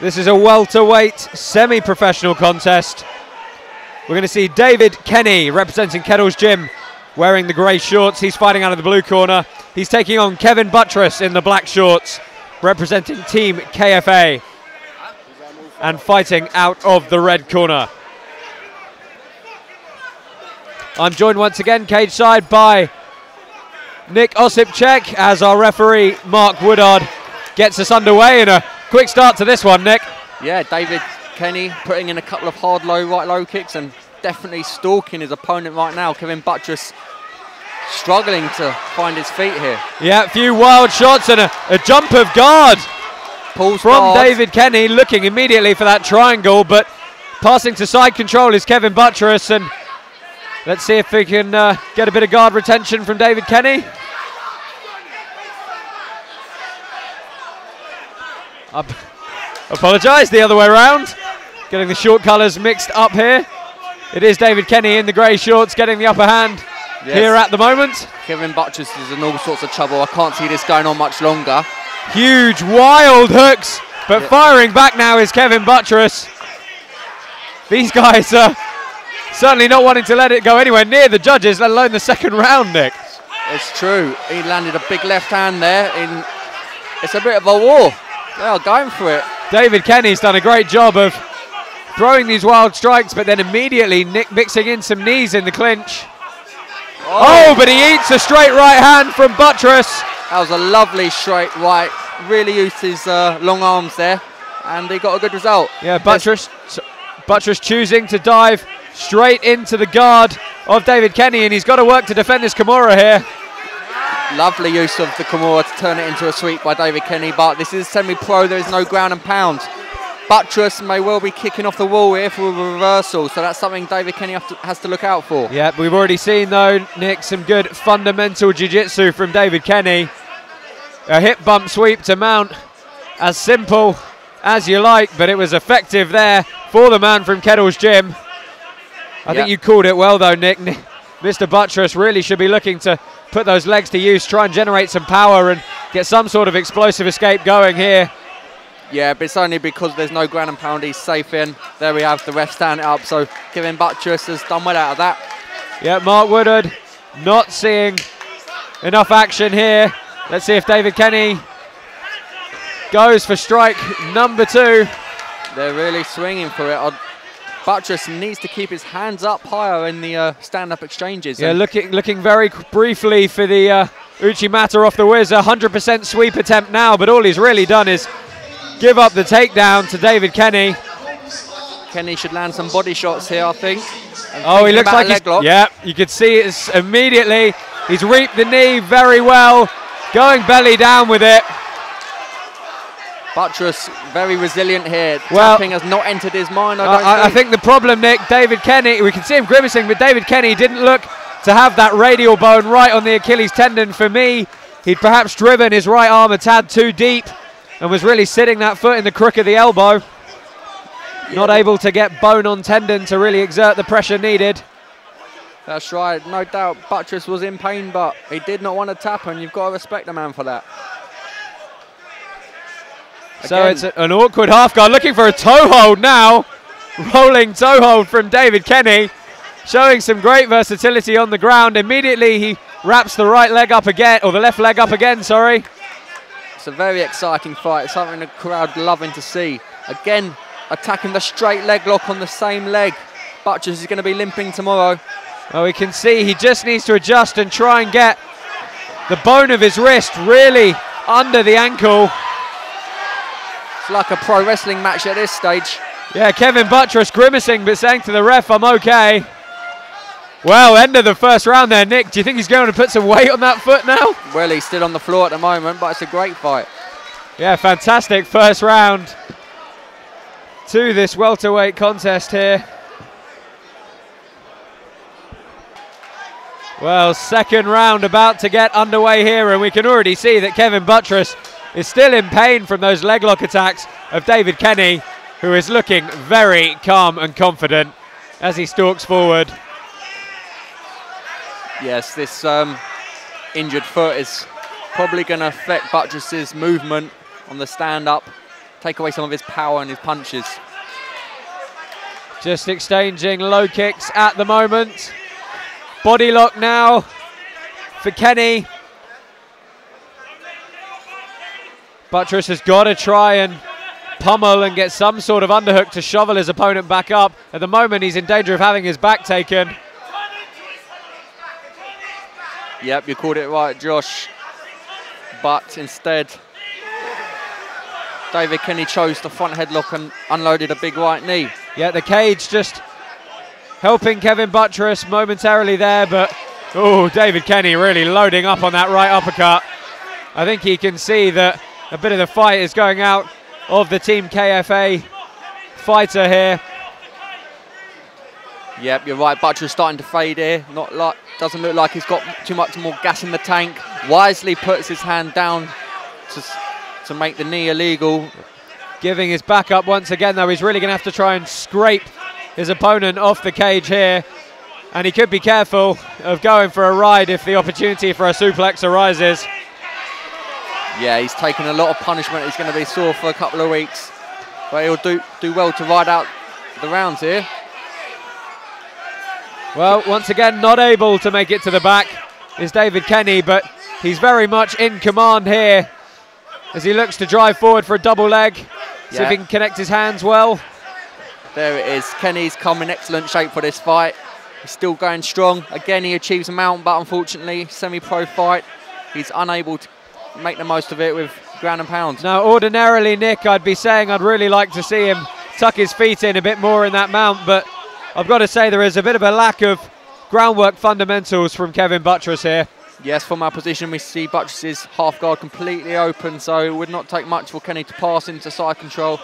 This is a welterweight semi-professional contest. We're going to see David Kenny representing Kettle's Gym wearing the grey shorts. He's fighting out of the blue corner. He's taking on Kevin Butress in the black shorts representing Team KFA and fighting out of the red corner. I'm joined once again cage side by Nick Osipchek as our referee Mark Woodard gets us underway in a quick start to this one, Nick. Yeah, David Kenny putting in a couple of hard right low kicks and definitely stalking his opponent right now. Kevin Butress struggling to find his feet here. Yeah, a few wild shots and a jump of guard Pulls from guard. David Kenny, looking immediately for that triangle, but passing to side control is Kevin Butress, and let's see if we can get a bit of guard retention from David Kenny. Apologise, the other way around. Getting the short colours mixed up here. It is David Kenny in the grey shorts getting the upper hand here at the moment. Kevin Butress is in all sorts of trouble. I can't see this going on much longer. Huge, wild hooks, but firing back now is Kevin Butress. These guys are certainly not wanting to let it go anywhere near the judges, let alone the second round, Nick. It's true. He landed a big left hand there. It's a bit of a war. They are going for it. David Kenny's done a great job of throwing these wild strikes, but then immediately Nick mixing in some knees in the clinch. Oh, but he eats a straight right hand from Butress. That was a lovely straight right. Really used his long arms there, and he got a good result. Yeah, Butress choosing to dive straight into the guard of David Kenny, and he's got to work to defend this Kimura here. Lovely use of the Kimura to turn it into a sweep by David Kenny, but this is semi-pro, there is no ground and pound. Butress may well be kicking off the wall here for a reversal, so that's something David Kenny has to look out for. Yeah, we've already seen though, Nick, some good fundamental jiu-jitsu from David Kenny. A hip bump sweep to mount, as simple as you like, but it was effective there for the man from Kettle's Gym. I think you called it well though, Nick. Mr. Butress really should be looking to put those legs to use, try and generate some power and get some sort of explosive escape going here. Yeah, but it's only because there's no ground and pound, he's safe in. There we have the ref stand it up, so Kevin Butress has done well out of that. Yeah, Mark Woodard not seeing enough action here. Let's see if David Kenny goes for strike number 2. They're really swinging for it. Butress needs to keep his hands up higher in the stand-up exchanges. Yeah, looking very briefly for the Uchimata off the whiz. 100% sweep attempt now, but all he's really done is give up the takedown to David Kenny. Kenny should land some body shots here, I think. Oh, he looks like he's... Yeah, you could see it immediately. He's reaped the knee very well, going belly down with it. Butress very resilient here. Tapping has not entered his mind. I think the problem, Nick, David Kenny, we can see him grimacing, but David Kenny didn't look to have that radial bone right on the Achilles tendon. For me, he'd perhaps driven his right arm a tad too deep and was really sitting that foot in the crook of the elbow. Not able to get bone on tendon to really exert the pressure needed. That's right, no doubt Butress was in pain, but he did not want to tap, and you've got to respect the man for that. So it's an awkward half guard, looking for a toe hold now. Rolling toe hold from David Kenny, showing some great versatility on the ground. Immediately he wraps the right leg up again, or the left leg up again, sorry. It's a very exciting fight, something the crowd loving to see. Again, attacking the straight leg lock on the same leg. Butress is going to be limping tomorrow. Well, we can see he just needs to adjust and try and get the bone of his wrist really under the ankle. It's like a pro wrestling match at this stage. Yeah, Kevin Butress grimacing but saying to the ref, I'm okay. Well, end of the first round there, Nick. Do you think he's going to put some weight on that foot now? Well, he's still on the floor at the moment, but it's a great fight. Yeah, fantastic first round to this welterweight contest here. Well, second round about to get underway here, and we can already see that Kevin Butress is still in pain from those leg lock attacks of David Kenny, who is looking very calm and confident as he stalks forward. Yes, this injured foot is probably going to affect Butress's movement on the stand-up. take away some of his power and his punches. Just exchanging low kicks at the moment. Body lock now for Kenny. Butress has got to try and pummel and get some sort of underhook to shovel his opponent back up. At the moment, he's in danger of having his back taken. Yep, you called it right, Josh. But instead, David Kenny chose the front headlock and unloaded a big right knee. Yeah, the cage just helping Kevin Butress momentarily there, but David Kenny really loading up on that right uppercut. I think he can see that a bit of the fight is going out of the Team KFA fighter here. Yep, you're right. Butress starting to fade here. Doesn't look like he's got too much more gas in the tank. Wisely puts his hand down to make the knee illegal. Giving his back up once again, though. He's really going to have to try and scrape his opponent off the cage here. And he could be careful of going for a ride if the opportunity for a suplex arises. Yeah, he's taken a lot of punishment. He's going to be sore for a couple of weeks. But he'll do well to ride out the rounds here. Well, once again, not able to make it to the back is David Kenny, but he's very much in command here as he looks to drive forward for a double leg. See if he can connect his hands well. There it is. Kenny's come in excellent shape for this fight. He's still going strong. Again, he achieves a mount, but unfortunately, semi-pro fight, he's unable to make the most of it with ground and pound. Now, ordinarily, Nick, I'd be saying I'd really like to see him tuck his feet in a bit more in that mount, but I've got to say there is a bit of a lack of groundwork fundamentals from Kevin Butress here. Yes, from our position, we see Butress's half guard completely open, so it would not take much for Kenny to pass into side control.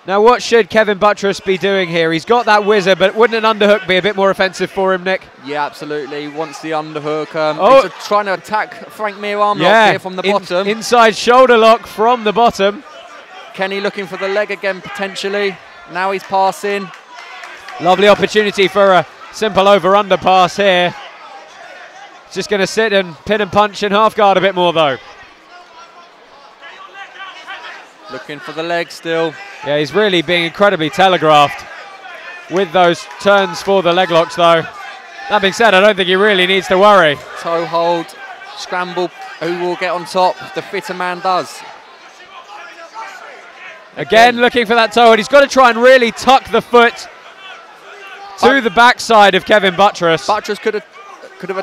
Now, what should Kevin Butress be doing here? He's got that whizzer, but wouldn't an underhook be a bit more offensive for him, Nick? Yeah, absolutely. Wants the underhook. He's trying to attack Frank Mir arm lock here from the bottom. Inside shoulder lock from the bottom. Kenny looking for the leg again, potentially. Now he's passing. Lovely opportunity for a simple over-under pass here. Just going to sit and pin and punch in half guard a bit more, though. Looking for the leg still. Yeah, he's really being incredibly telegraphed with those turns for the leg locks, though. That being said, I don't think he really needs to worry. Toe hold, scramble, who will get on top? The fitter man does. Again, looking for that toe hold. He's got to try and really tuck the foot to the backside of Kevin Butress. Butress could have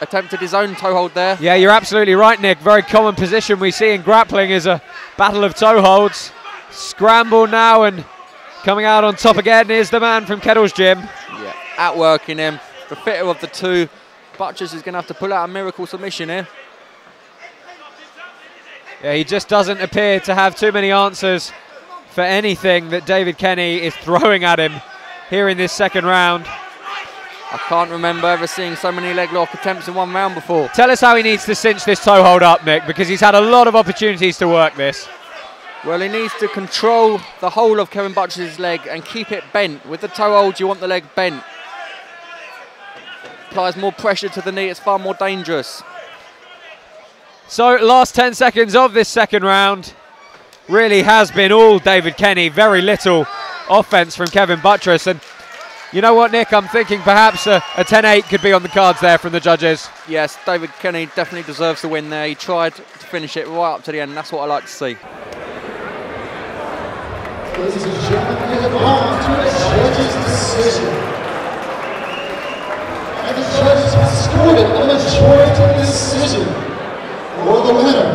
attempted his own toe hold there. Yeah, you're absolutely right, Nick. Very common position we see in grappling is a battle of toe holds. Scramble now, and coming out on top again is the man from Kettle's Gym. Yeah, outworking him. The fitter of the two. Butress is going to have to pull out a miracle submission here. Yeah, he just doesn't appear to have too many answers for anything that David Kenny is throwing at him here in this second round. I can't remember ever seeing so many leg lock attempts in one round before. Tell us how he needs to cinch this toe hold up, Nick, because he's had a lot of opportunities to work this. Well, he needs to control the whole of Kevin Butress's leg and keep it bent. With the toe hold, you want the leg bent. Applies more pressure to the knee, it's far more dangerous. So, last 10 seconds of this second round really has been all David Kenny. Very little offense from Kevin Butress. And you know what, Nick? I'm thinking perhaps a 10-8 could be on the cards there from the judges. Yes, David Kenny definitely deserves the win there. He tried to finish it right up to the end. That's what I like to see. Ladies and gentlemen, we have on to the judges' decision. And the judges have scored it on a majority decision for the winner